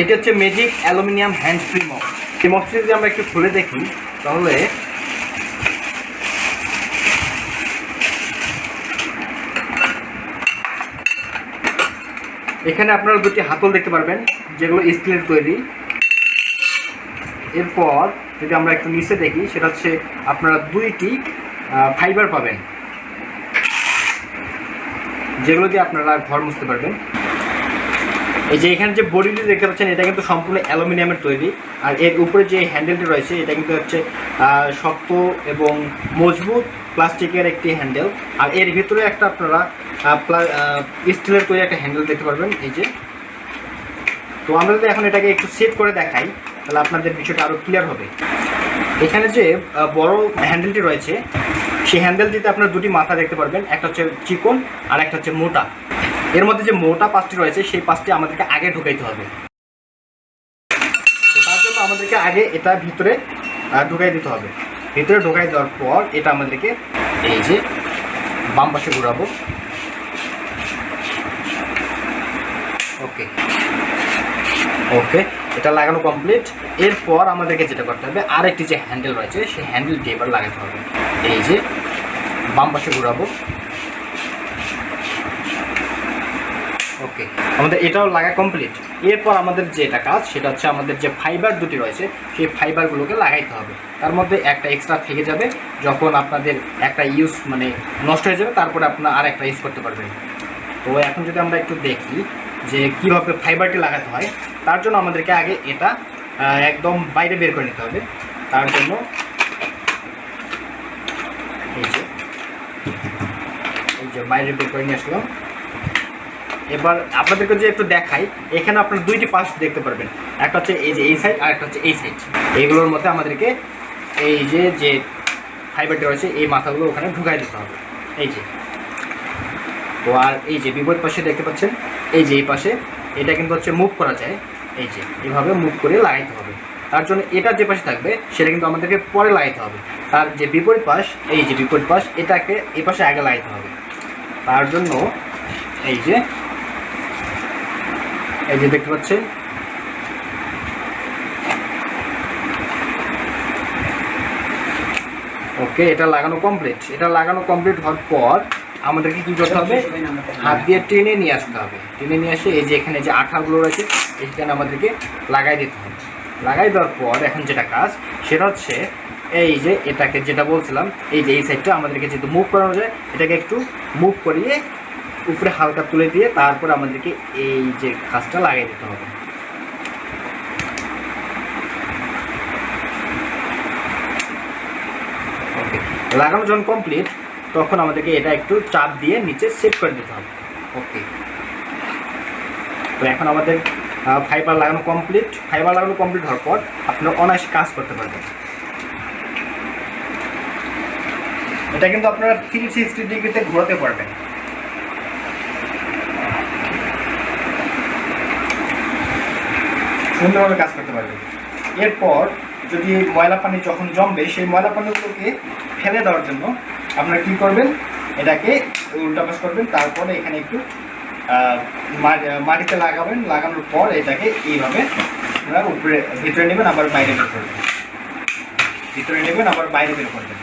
এটা হচ্ছে magic aluminium hand free mop. এই মপসটি যদি আমরা একটু খুলে দেখি তাহলে এখানে আপনারা দুটি হাতল দেখতে পারবেন যেগুলো স্টিলের তৈরি। এরপর যদি আমরা একটু নিচে দেখি সেটা হচ্ছে আপনারা দুইটি ফাইবার পাবেন যেগুলো দিয়ে আপনারা ঘর মুছতে পারবেন। এই যে এখানে যে বডিটি দেখতে পাচ্ছেন এটা কিন্তু সম্পূর্ণ অ্যালুমিনিয়ামের তৈরি, আর এর উপরে যে হ্যান্ডেলটি রয়েছে এটা কিন্তু হচ্ছে শক্ত এবং মজবুত প্লাস্টিকের একটি হ্যান্ডেল, আর এর ভিতরে একটা আপনারা স্টিলের তৈরি একটা হ্যান্ডেল দেখতে পারবেন। এই যে, তো আমরা যদি এখন এটাকে একটু সেট করে দেখাই তাহলে আপনাদের বিষয়টা আরও ক্লিয়ার হবে। এখানে যে বড় হ্যান্ডেলটি রয়েছে সেই হ্যান্ডেলটিতে আপনারা দুটি মাথা দেখতে পারবেন, একটা হচ্ছে চিকন আর একটা হচ্ছে মোটা। এর মধ্যে যে মোটা পাশটি রয়েছে সেই পাশটি আমাদেরকে আগে ঢুকাইতে হবে। তো তার জন্য আমাদেরকে আগে এটা ভিতরে ঢুকাই দিতে হবে। ভিতরে ঢুকাই দেওয়ার পর এটা আমাদেরকে এই যে বাম পাশে ঘোরাবো। ওকে ওকে, এটা লাগানো কমপ্লিট। এরপর আমাদেরকে যেটা করতে হবে আরেকটি যে হ্যান্ডেল রয়েছে সেই হ্যান্ডেলটি এবার লাগাতে হবে। এই যে বাম পাশে ঘোরাবো। ওকে, আমাদের এটাও লাগা কমপ্লিট। এরপর আমাদের যেটা কাজ সেটা হচ্ছে আমাদের যে ফাইবার দুটি রয়েছে সেই ফাইবারগুলোকে লাগাইতে হবে। তার মধ্যে একটা এক্সট্রা থেকে যাবে, যখন আপনাদের একটা ইউজ মানে নষ্ট হয়ে যাবে তারপরে আপনারা আর একটা ইউজ করতে পারবেন। তো এখন যদি আমরা একটু দেখি যে কীভাবে ফাইবারটি লাগাতে হয়, তার জন্য আমাদেরকে আগে এটা একদম বাইরে বের করে নিতে হবে। তার জন্য এই যে বাইরে বের করে নিয়ে আসলাম। এবার আপনাদেরকে যে একটু দেখাই, এখানে আপনারা দুইটি পাশ দেখতে পারবেন, একটা হচ্ছে এই যে এই সাইড আর একটা হচ্ছে এই সাইড। এইগুলোর মধ্যে আমাদেরকে এই যে ফাইবারটি রয়েছে এই মাথাগুলো ওখানে ঢুকাই দিতে হবে। এই যে, তো আর এই যে বিপরীত পাশে দেখতে পাচ্ছেন এই যে এই পাশে এটা কিন্তু হচ্ছে মুভ করা যায়। এই যে এইভাবে মুভ করে লাগাইতে হবে। তার জন্য এটা যে পাশে থাকবে সেটা কিন্তু আমাদেরকে পরে লাগাইতে হবে। তার যে বিপরীত পাশ, এই যে বিপরীত পাশ এটাকে এই পাশে আগে লাগাইতে হবে। তার জন্য এই যে দেখতে পাচ্ছেন ওকে, এটা লাগানো কমপ্লিট। এটা লাগানো কমপ্লিট হওয়ার পর আমাদেরকে কী করতে হবে, হাত দিয়ে টেনে নিয়ে আসতে হবে। টেনে নিয়ে আসে এই যে এখানে যে আঠাগুলো রয়েছে এইখানে আমাদেরকে লাগাই দিতে হবে। লাগাই দেওয়ার পর এখন যেটা কাজ সেটা হচ্ছে এই যে এটাকে যেটা বলছিলাম এই যে এই সাইডটা আমাদেরকে যেহেতু মুভ করানো যায় এটাকে একটু মুভ করিয়ে উপরে হালকা তুলে দিয়ে তারপর আমাদেরকে এই যে কাজটা লাগিয়ে দিতে হবে। ওকে, লাগানো যখন কমপ্লিট তখন আমাদেরকে এটা একটু চাপ দিয়ে নিচে সেট করে দিতে হবে। ওকে, তো এখন আমাদের ফাইবার লাগানো কমপ্লিট। ফাইবার লাগানো কমপ্লিট হওয়ার পর আপনারা অনায়াসে কাজ করতে পারবেন। এটা কিন্তু আপনারা 360 ডিগ্রিতে ঘোরাতে পারবেন। সুন্দরভাবে কাজ করতে পারবেন। এরপর যদি ময়লা পানি যখন জমবে সেই ময়লা পানিগুলোকে ফেলে দেওয়ার জন্য আপনারা কী করবেন, এটাকে উল্টাপাশ করবেন। তারপরে এখানে একটু মাটিতে লাগাবেন। লাগানোর পর এটাকে এইভাবে আপনারা উপরে ভিতরে নেবেন আবার বাইরে বের করবেন, ভিতরে নেবেন আবার বাইরে বের করবেন।